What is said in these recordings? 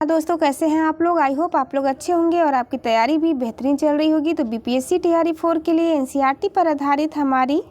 दोस्तों, कैसे हैं आप लोग। आई होप आप लोग अच्छे होंगे और आपकी तैयारी भी बेहतरीन चल रही होगी। तो बीपीएससी टीआरई 4 के लिए एनसीईआरटी पर आधारित हमारी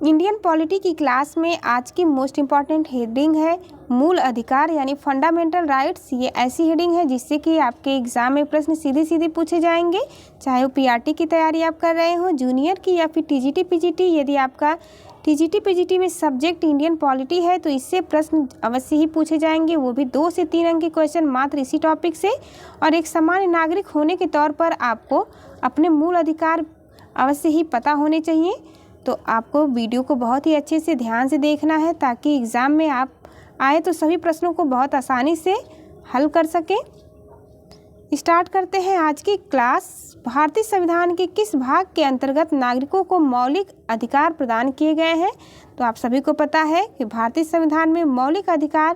इंडियन पॉलिटी की क्लास में आज की मोस्ट इम्पॉर्टेंट हेडिंग है मूल अधिकार यानी फंडामेंटल राइट्स। ये ऐसी हेडिंग है जिससे कि आपके एग्जाम में प्रश्न सीधे सीधे पूछे जाएंगे, चाहे वो पीआरटी की तैयारी आप कर रहे हो, जूनियर की, या फिर टीजीटी पीजीटी। यदि आपका टीजीटी पीजीटी में सब्जेक्ट इंडियन पॉलिटी है तो इससे प्रश्न अवश्य ही पूछे जाएंगे, वो भी 2 से 3 अंक के क्वेश्चन मात्र इसी टॉपिक से। और एक सामान्य नागरिक होने के तौर पर आपको अपने मूल अधिकार अवश्य ही पता होने चाहिए। तो आपको वीडियो को बहुत ही अच्छे से ध्यान से देखना है ताकि एग्ज़ाम में आप आए तो सभी प्रश्नों को बहुत आसानी से हल कर सकें। स्टार्ट करते हैं आज की क्लास। भारतीय संविधान के किस भाग के अंतर्गत नागरिकों को मौलिक अधिकार प्रदान किए गए हैं। तो आप सभी को पता है कि भारतीय संविधान में मौलिक अधिकार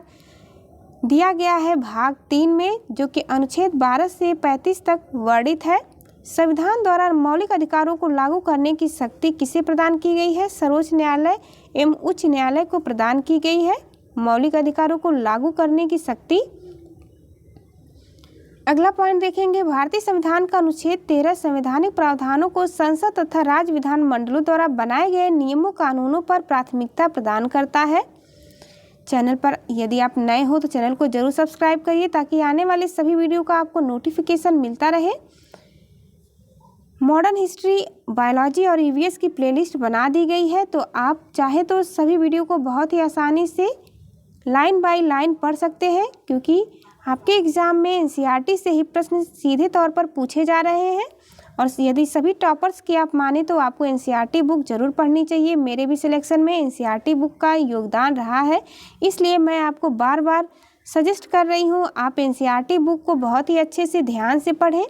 दिया गया है भाग 3 में, जो कि अनुच्छेद 12 से 35 तक वर्णित है। संविधान द्वारा मौलिक अधिकारों को लागू करने की शक्ति किसे प्रदान की गई है। सर्वोच्च न्यायालय एवं उच्च न्यायालय को प्रदान की गई है मौलिक अधिकारों को लागू करने की शक्ति। अगला पॉइंट देखेंगे, भारतीय संविधान का अनुच्छेद 13 संवैधानिक प्रावधानों को संसद तथा राज्य विधान मंडलों द्वारा बनाए गए नियमों कानूनों पर प्राथमिकता प्रदान करता है। चैनल पर यदि आप नए हो तो चैनल को जरूर सब्सक्राइब करिए ताकि आने वाले सभी वीडियो का आपको नोटिफिकेशन मिलता रहे। मॉडर्न हिस्ट्री, बायोलॉजी और ईवीएस की प्लेलिस्ट बना दी गई है, तो आप चाहे तो सभी वीडियो को बहुत ही आसानी से लाइन बाय लाइन पढ़ सकते हैं, क्योंकि आपके एग्ज़ाम में एनसीईआरटी से ही प्रश्न सीधे तौर पर पूछे जा रहे हैं। और यदि सभी टॉपर्स की आप माने तो आपको एनसीईआरटी बुक जरूर पढ़नी चाहिए। मेरे भी सिलेक्शन में एनसीईआरटी बुक का योगदान रहा है, इसलिए मैं आपको बार बार सजेस्ट कर रही हूँ आप एनसीईआरटी बुक को बहुत ही अच्छे से ध्यान से पढ़ें।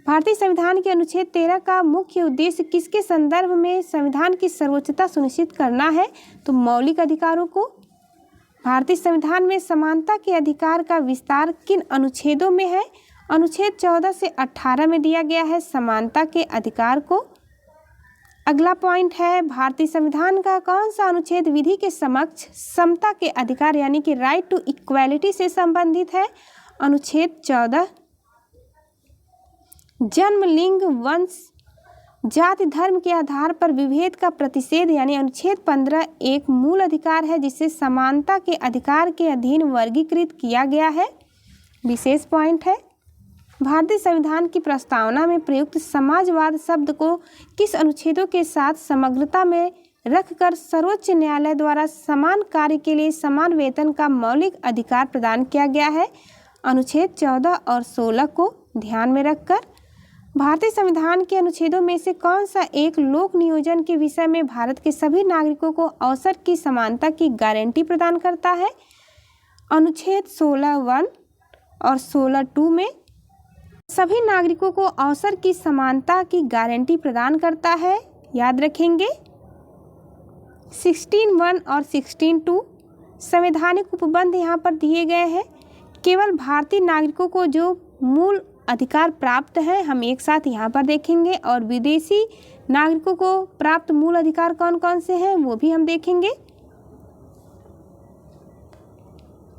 भारतीय संविधान के अनुच्छेद 13 का मुख्य उद्देश्य किसके संदर्भ में संविधान की सर्वोच्चता सुनिश्चित करना है। तो मौलिक अधिकारों को। भारतीय संविधान में समानता के अधिकार का विस्तार किन अनुच्छेदों में है। अनुच्छेद 14 से 18 में दिया गया है समानता के अधिकार को। अगला पॉइंट है, भारतीय संविधान का कौन सा अनुच्छेद विधि के समक्ष समता के अधिकार यानी कि राइट टू इक्वालिटी से संबंधित है। अनुच्छेद 14। जन्म, लिंग, वंश, जाति, धर्म के आधार पर विभेद का प्रतिषेध यानी अनुच्छेद 15 एक मूल अधिकार है जिसे समानता के अधिकार के अधीन वर्गीकृत किया गया है। विशेष पॉइंट है, भारतीय संविधान की प्रस्तावना में प्रयुक्त समाजवाद शब्द को किस अनुच्छेदों के साथ समग्रता में रखकर सर्वोच्च न्यायालय द्वारा समान कार्य के लिए समान वेतन का मौलिक अधिकार प्रदान किया गया है। अनुच्छेद 14 और 16 को ध्यान में रखकर। भारतीय संविधान के अनुच्छेदों में से कौन सा एक लोक नियोजन के विषय में भारत के सभी नागरिकों को अवसर की समानता की गारंटी प्रदान करता है। अनुच्छेद 16(1) और 16(2) में सभी नागरिकों को अवसर की समानता की गारंटी प्रदान करता है, याद रखेंगे। 16(1) और 16(2) संवैधानिक उपबंध यहाँ पर दिए गए हैं। केवल भारतीय नागरिकों को जो मूल अधिकार प्राप्त है हम एक साथ यहाँ पर देखेंगे, और विदेशी नागरिकों को प्राप्त मूल अधिकार कौन कौन से हैं वो भी हम देखेंगे।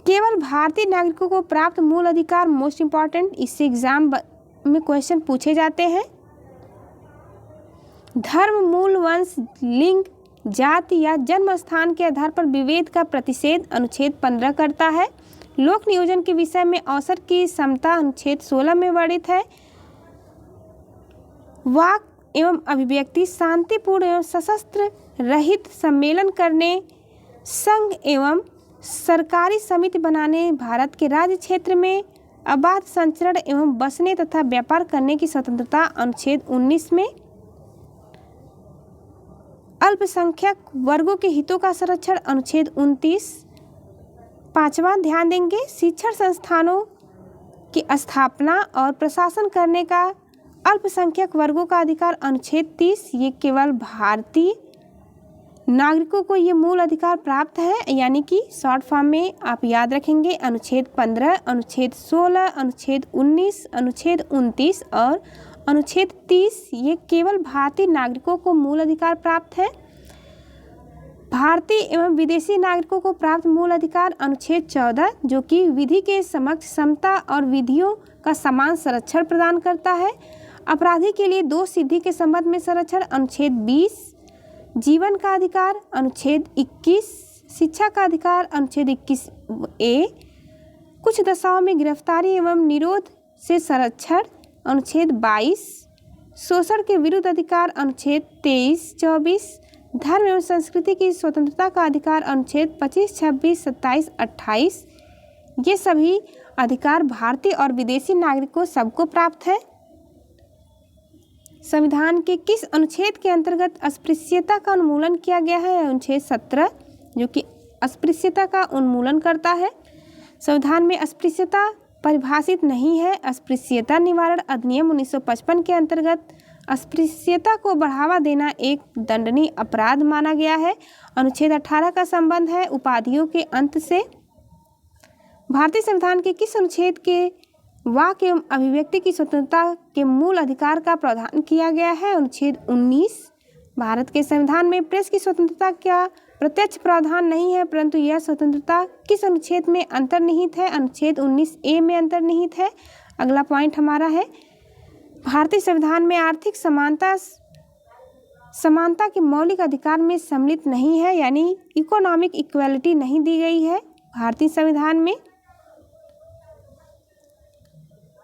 केवल भारतीय नागरिकों को प्राप्त मूल अधिकार मोस्ट इम्पॉर्टेंट, इससे एग्जाम में क्वेश्चन पूछे जाते हैं। धर्म, मूल, वंश, लिंग, जाति या जन्म स्थान के आधार पर विभेद का प्रतिषेध अनुच्छेद 15 करता है। लोक नियोजन के विषय में अवसर की समता अनुच्छेद 16 में वर्णित है। वाक एवं अभिव्यक्ति, शांतिपूर्ण एवं सशस्त्र रहित सम्मेलन करने, संघ एवं सरकारी समिति बनाने, भारत के राज्य क्षेत्र में अबाध संचरण एवं बसने तथा व्यापार करने की स्वतंत्रता अनुच्छेद 19 में। अल्पसंख्यक वर्गों के हितों का संरक्षण अनुच्छेद 29। 5वां ध्यान देंगे, शिक्षण संस्थानों की स्थापना और प्रशासन करने का अल्पसंख्यक वर्गों का अधिकार अनुच्छेद 30। ये केवल भारतीय नागरिकों को ये मूल अधिकार प्राप्त है, यानी कि शॉर्ट फॉर्म में आप याद रखेंगे अनुच्छेद 15, अनुच्छेद 16, अनुच्छेद 19, अनुच्छेद 29 और अनुच्छेद 30। ये केवल भारतीय नागरिकों को मूल अधिकार प्राप्त है। भारतीय एवं विदेशी नागरिकों को प्राप्त मूल अधिकार अनुच्छेद 14 जो कि विधि के समक्ष समता और विधियों का समान संरक्षण प्रदान करता है। अपराधी के लिए दोष सिद्धि के संबंध में संरक्षण अनुच्छेद 20, जीवन का अधिकार अनुच्छेद 21, शिक्षा का अधिकार अनुच्छेद 21A, कुछ दशाओं में गिरफ्तारी एवं निरोध से संरक्षण अनुच्छेद 22, शोषण के विरुद्ध अधिकार अनुच्छेद 23, 24, धर्म एवं संस्कृति की स्वतंत्रता का अधिकार अनुच्छेद 25, 26, 27, 28। ये सभी अधिकार भारतीय और विदेशी नागरिकों सबको प्राप्त है। संविधान के किस अनुच्छेद के अंतर्गत अस्पृश्यता का उन्मूलन किया गया है? अनुच्छेद 17 जो कि अस्पृश्यता का उन्मूलन करता है। संविधान में अस्पृश्यता परिभाषित नहीं है। अस्पृश्यता निवारण अधिनियम 1955 के अंतर्गत अस्पृश्यता को बढ़ावा देना एक दंडनीय अपराध माना गया है। अनुच्छेद 18 का संबंध है उपाधियों के अंत से। भारतीय संविधान के किस अनुच्छेद के वाक एवं अभिव्यक्ति की स्वतंत्रता के मूल अधिकार का प्रावधान किया गया है? अनुच्छेद 19। भारत के संविधान में प्रेस की स्वतंत्रता का प्रत्यक्ष प्रावधान नहीं है, परंतु यह स्वतंत्रता किस अनुच्छेद में अंतर्निहित है? अनुच्छेद 19A में अंतर्निहित है। अगला पॉइंट हमारा है भारतीय संविधान में आर्थिक समानता के मौलिक अधिकार में सम्मिलित नहीं है, यानी इकोनॉमिक इक्वालिटी नहीं दी गई है भारतीय संविधान में।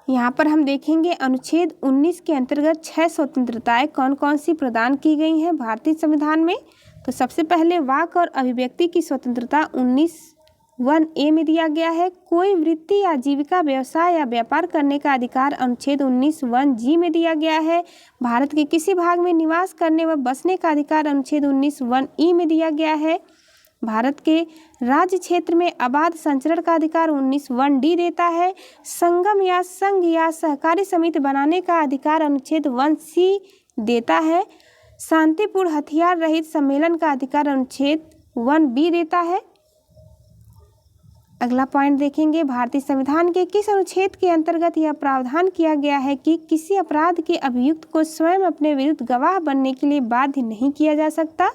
यहाँ पर हम देखेंगे अनुच्छेद 19 के अंतर्गत 6 स्वतंत्रताएं कौन कौन सी प्रदान की गई हैं भारतीय संविधान में। तो सबसे पहले वाक और अभिव्यक्ति की स्वतंत्रता 19(1)A में दिया गया है। कोई वृत्ति या जीविका, व्यवसाय या व्यापार करने का अधिकार अनुच्छेद 19(1)G में दिया गया है। भारत के किसी भाग में निवास करने व बसने का अधिकार अनुच्छेद 19(1)E में दिया गया है। भारत के राज्य क्षेत्र में अबाध संचरण का अधिकार 19(1)D देता है। संगम या संघ या सहकारी समिति बनाने का अधिकार अनुच्छेद 1C देता है। शांतिपूर्ण हथियार रहित सम्मेलन का अधिकार अनुच्छेद 1B देता है। अगला पॉइंट देखेंगे भारतीय संविधान के किस अनुच्छेद के अंतर्गत यह प्रावधान किया गया है कि किसी अपराध के अभियुक्त को स्वयं अपने विरुद्ध गवाह बनने के लिए बाध्य नहीं किया जा सकता।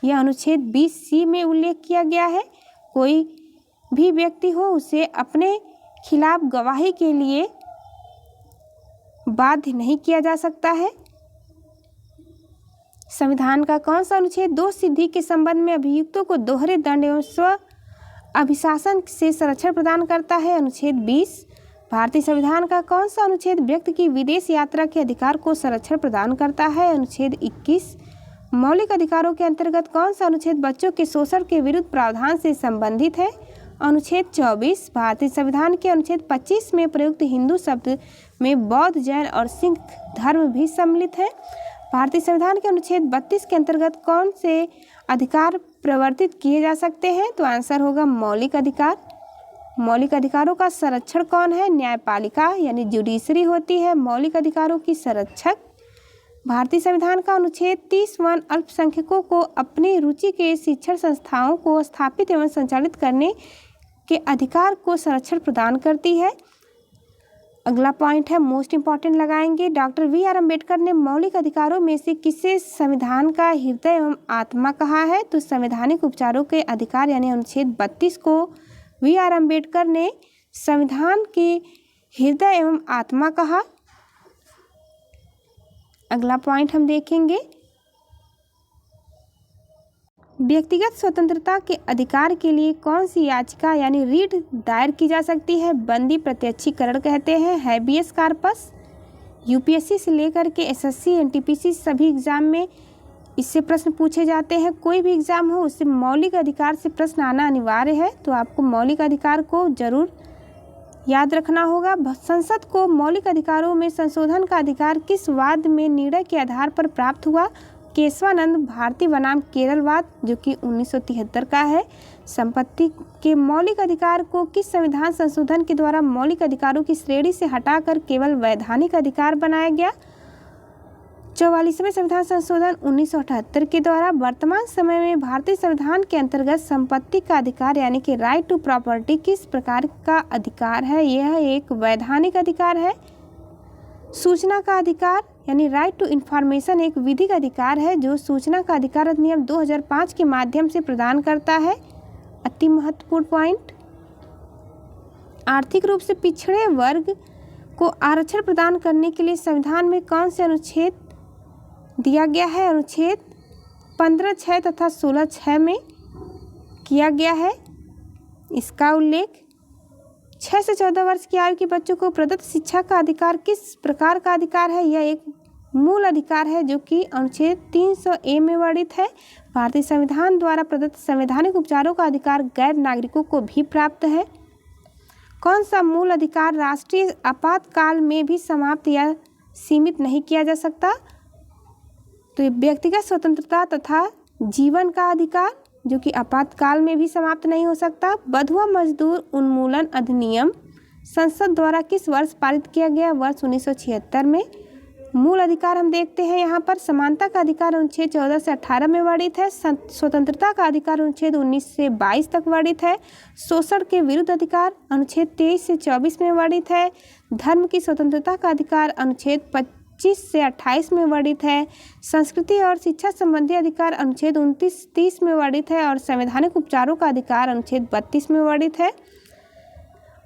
यह अनुच्छेद 20C में उल्लेख किया गया है। कोई भी व्यक्ति हो उसे अपने खिलाफ गवाही के लिए बाध्य नहीं किया जा सकता है। संविधान का कौन सा अनुच्छेद दोष सिद्धि के संबंध में अभियुक्तों को दोहरे दंड एवं स्व अभिशासन से संरक्षण प्रदान करता है? अनुच्छेद 20। भारतीय संविधान का कौन सा अनुच्छेद व्यक्ति की विदेश यात्रा के अधिकार को संरक्षण प्रदान करता है? अनुच्छेद 21। मौलिक अधिकारों के अंतर्गत कौन सा अनुच्छेद बच्चों के शोषण के विरुद्ध प्रावधान से संबंधित है? अनुच्छेद 24। भारतीय संविधान के अनुच्छेद 25 में प्रयुक्त हिंदू शब्द में बौद्ध, जैन और सिख धर्म भी सम्मिलित है। भारतीय संविधान के अनुच्छेद 32 के अंतर्गत कौन से अधिकार प्रवर्तित किए जा सकते हैं? तो आंसर होगा मौलिक अधिकार। मौलिक अधिकारों का संरक्षण कौन है? न्यायपालिका यानी जुडिशरी होती है मौलिक अधिकारों की संरक्षक। भारतीय संविधान का अनुच्छेद 30(1) अल्पसंख्यकों को अपनी रुचि के शिक्षण संस्थाओं को स्थापित एवं संचालित करने के अधिकार को संरक्षण प्रदान करती है। अगला पॉइंट है मोस्ट इम्पॉर्टेंट लगाएंगे। Doctor B R. अम्बेडकर ने मौलिक अधिकारों में से किसे संविधान का हृदय एवं आत्मा कहा है? तो संवैधानिक उपचारों के अधिकार यानी अनुच्छेद 32 को बी.आर. अम्बेडकर ने संविधान के हृदय एवं आत्मा कहा। अगला पॉइंट हम देखेंगे व्यक्तिगत स्वतंत्रता के अधिकार के लिए कौन सी याचिका यानी रीट दायर की जा सकती है? बंदी प्रत्यक्षीकरण कहते हैं, हैबियस कॉर्पस। यूपीएससी से लेकर के एसएससी, एनटीपीसी सभी एग्जाम में इससे प्रश्न पूछे जाते हैं। कोई भी एग्जाम हो उससे मौलिक अधिकार से प्रश्न आना अनिवार्य है, तो आपको मौलिक अधिकार को जरूर याद रखना होगा। संसद को मौलिक अधिकारों में संशोधन का अधिकार किस वाद में निर्णय के आधार पर प्राप्त हुआ? केशवानंद भारती बनाम केरलवाद जो कि 1973 का है। संपत्ति के मौलिक अधिकार को किस संविधान संशोधन के द्वारा मौलिक अधिकारों की श्रेणी से हटाकर केवल वैधानिक अधिकार बनाया गया? 44वें संविधान संशोधन 1978 के द्वारा। वर्तमान समय में भारतीय संविधान के अंतर्गत संपत्ति का अधिकार यानी कि राइट टू प्रॉपर्टी किस प्रकार का अधिकार है? यह एक वैधानिक अधिकार है। सूचना का अधिकार यानी राइट टू इंफॉर्मेशन एक विधिक अधिकार है जो सूचना का अधिकार अधिनियम 2005 के माध्यम से प्रदान करता है। अति महत्वपूर्ण पॉइंट, आर्थिक रूप से पिछड़े वर्ग को आरक्षण प्रदान करने के लिए संविधान में कौन से अनुच्छेद दिया गया है? अनुच्छेद 15(6) तथा 16(6) में किया गया है। इसका उल्लेख 6 से 14 वर्ष की आयु के बच्चों को प्रदत्त शिक्षा का अधिकार किस प्रकार का अधिकार है? यह एक मूल अधिकार है जो कि अनुच्छेद 300A में वर्णित है। भारतीय संविधान द्वारा प्रदत्त संवैधानिक उपचारों का अधिकार गैर नागरिकों को भी प्राप्त है। कौन सा मूल अधिकार राष्ट्रीय आपातकाल में भी समाप्त या सीमित नहीं किया जा सकता? तो व्यक्तिगत स्वतंत्रता तथा जीवन का अधिकार जो कि आपातकाल में भी समाप्त नहीं हो सकता। बंधुआ मजदूर उन्मूलन अधिनियम संसद द्वारा किस वर्ष पारित किया गया? वर्ष 1976 में। मूल अधिकार हम देखते हैं यहाँ पर समानता का अधिकार अनुच्छेद 14 से 18 में वर्णित है। स्वतंत्रता का अधिकार अनुच्छेद 19 से 22 तक वर्णित है। शोषण के विरुद्ध अधिकार अनुच्छेद 23 से 24 में वर्णित है। धर्म की स्वतंत्रता का अधिकार अनुच्छेद 25 से 28 में वर्णित है। संस्कृति और शिक्षा संबंधी अधिकार अनुच्छेद 29-30 में वर्णित है और संवैधानिक उपचारों का अधिकार अनुच्छेद 32 में वर्णित है।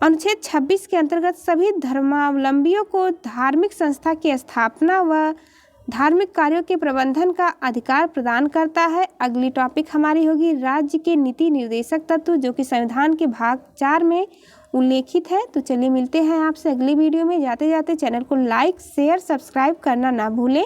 अनुच्छेद 26 के अंतर्गत सभी धर्मावलंबियों को धार्मिक संस्था की स्थापना व धार्मिक कार्यों के प्रबंधन का अधिकार प्रदान करता है। अगली टॉपिक हमारी होगी राज्य के नीति निर्देशक तत्व जो कि संविधान के भाग 4 में उल्लेखित है। तो चलिए मिलते हैं आपसे अगली वीडियो में। जाते जाते चैनल को लाइक शेयर सब्सक्राइब करना ना भूलें।